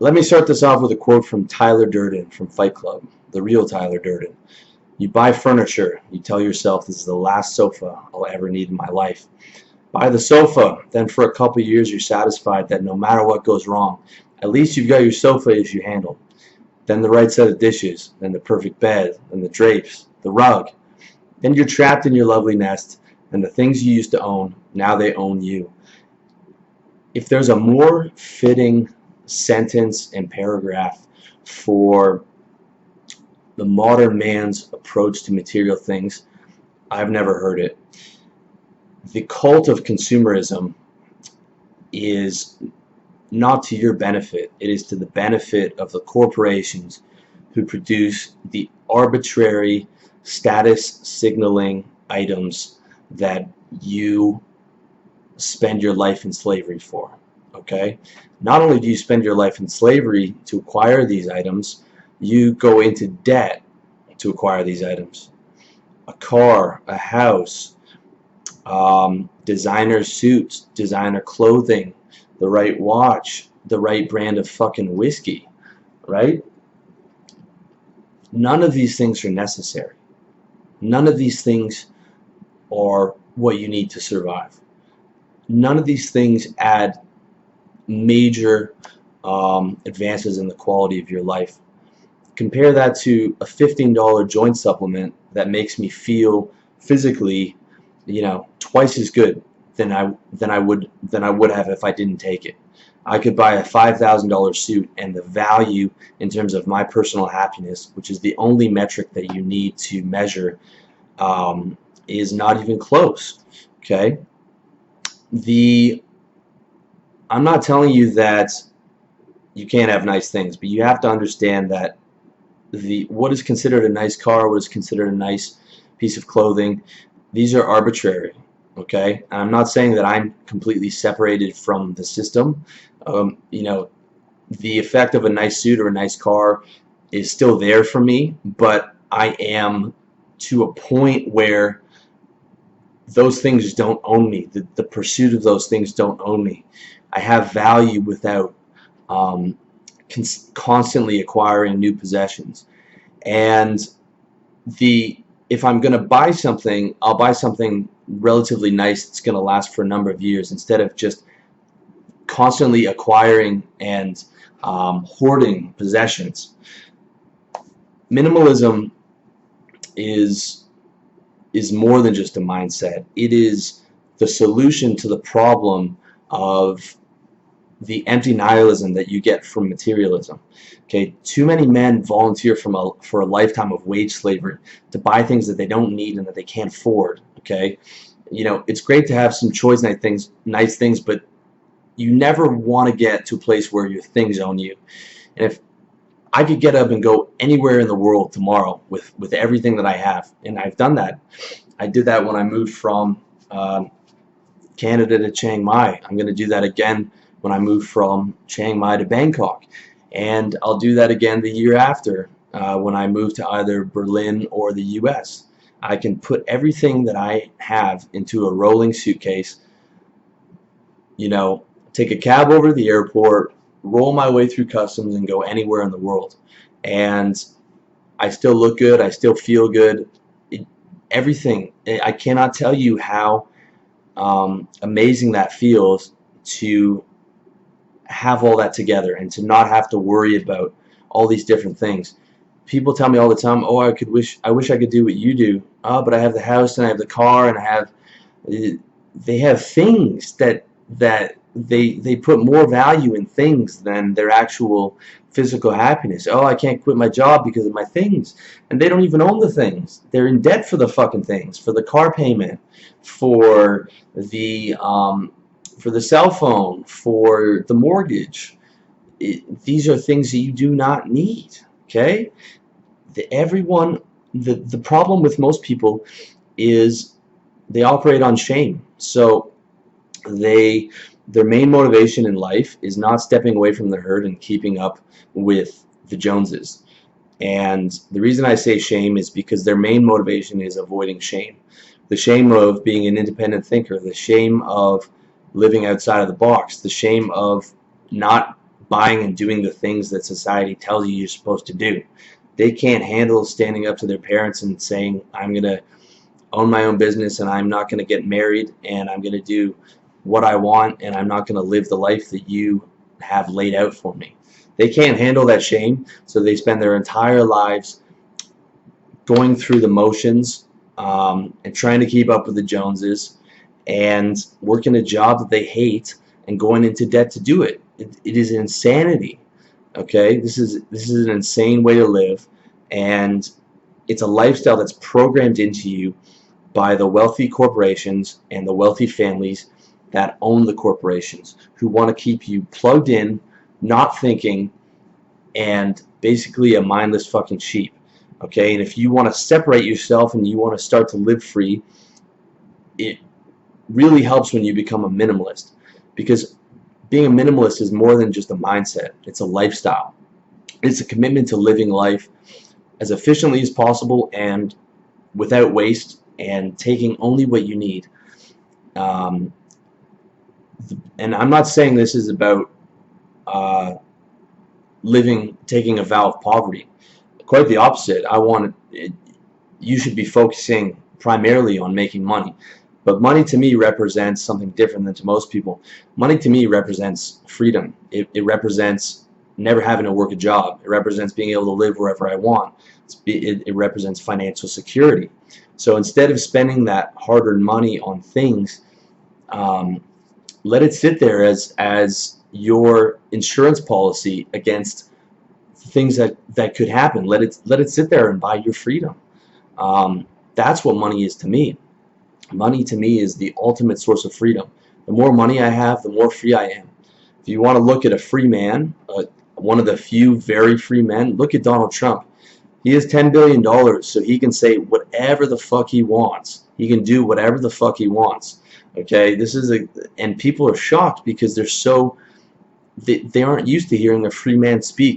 Let me start this off with a quote from Tyler Durden from Fight Club, the real Tyler Durden. You buy furniture, you tell yourself this is the last sofa I'll ever need in my life. Buy the sofa, then for a couple of years you're satisfied that no matter what goes wrong, at least you've got your sofa issue handled. Then the right set of dishes, then the perfect bed, then the drapes, the rug. Then you're trapped in your lovely nest, and the things you used to own, now they own you. If there's a more fitting sentence and paragraph for the modern man's approach to material things, I've never heard it. The cult of consumerism is not to your benefit. It is to the benefit of the corporations who produce the arbitrary status signaling items that you spend your life in slavery for. Okay? Not only do you spend your life in slavery to acquire these items, you go into debt to acquire these items. A car, a house, designer suits, designer clothing, the right watch, the right brand of fucking whiskey, right? None of these things are necessary. None of these things are what you need to survive. None of these things add major advances in the quality of your life. Compare that to a $15 joint supplement that makes me feel physically, twice as good than I would have if I didn't take it. I could buy a $5,000 suit, and the value in terms of my personal happiness, which is the only metric that you need to measure, is not even close. Okay? I'm not telling you that you can't have nice things, but you have to understand that what is considered a nice car, what is considered a nice piece of clothing, these are arbitrary. Okay, and I'm not saying that I'm completely separated from the system. The effect of a nice suit or a nice car is still there for me, but I am to a point where those things don't own me. The pursuit of those things don't own me. I have value without constantly acquiring new possessions. And if I'm going to buy something, I'll buy something relatively nice that's going to last for a number of years, instead of just constantly acquiring and hoarding possessions. Minimalism is more than just a mindset. It is the solution to the problem of the empty nihilism that you get from materialism. Okay, too many men volunteer for a lifetime of wage slavery to buy things that they don't need and that they can't afford. Okay, it's great to have some choice nice things, but you never want to get to a place where your things own you. And if I could get up and go anywhere in the world tomorrow with everything that I have, and I've done that. I did that when I moved from Canada to Chiang Mai. I'm going to do that again when I move from Chiang Mai to Bangkok, and I'll do that again the year after when I move to either Berlin or the US. I can put everything that I have into a rolling suitcase, take a cab over to the airport, roll my way through customs, and go anywhere in the world. And I still look good, I still feel good. Everything. I cannot tell you how amazing that feels to have all that together and to not have to worry about all these different things. People tell me all the time, "Oh, I wish I could do what you do." Oh, but I have the house and I have the car and I have. They have things that they put more value in things than their actual physical happiness. Oh, I can't quit my job because of my things, and they don't even own the things. They're in debt for the fucking things, for the car payment, for the cell phone, for the mortgage. These are things that you do not need. Okay, the problem with most people is they operate on shame. So their main motivation in life is not stepping away from the herd and keeping up with the Joneses. And the reason I say shame is because their main motivation is avoiding shame. The shame of being an independent thinker, the shame of living outside of the box, the shame of not buying and doing the things that society tells you you're supposed to do. They can't handle standing up to their parents and saying, I'm going to own my own business and I'm not going to get married and I'm going to do what I want and I'm not going to live the life that you have laid out for me. They can't handle that shame, so they spend their entire lives going through the motions and trying to keep up with the Joneses and working a job that they hate and going into debt to do it. It is insanity. Okay, this is an insane way to live, and it's a lifestyle that's programmed into you by the wealthy corporations and the wealthy families that own the corporations, who want to keep you plugged in, not thinking, and basically a mindless fucking sheep. Okay, and if you want to separate yourself and you want to start to live free, it really helps when you become a minimalist, because being a minimalist is more than just a mindset. It's a lifestyle. It's a commitment to living life as efficiently as possible and without waste, and taking only what you need. And I'm not saying this is about taking a vow of poverty. Quite the opposite. You should be focusing primarily on making money. But money to me represents something different than to most people. Money to me represents freedom. It represents never having to work a job. It represents being able to live wherever I want. It represents financial security. So instead of spending that hard-earned money on things, let it sit there as your insurance policy against things that could happen. Let it sit there and buy your freedom. That's what money is to me. Money to me is the ultimate source of freedom. The more money I have, the more free I am. If you want to look at a free man, one of the few very free men, look at Donald Trump. He has $10 billion, so he can say whatever the fuck he wants. He can do whatever the fuck he wants. Okay, and people are shocked because they aren't used to hearing a free man speak.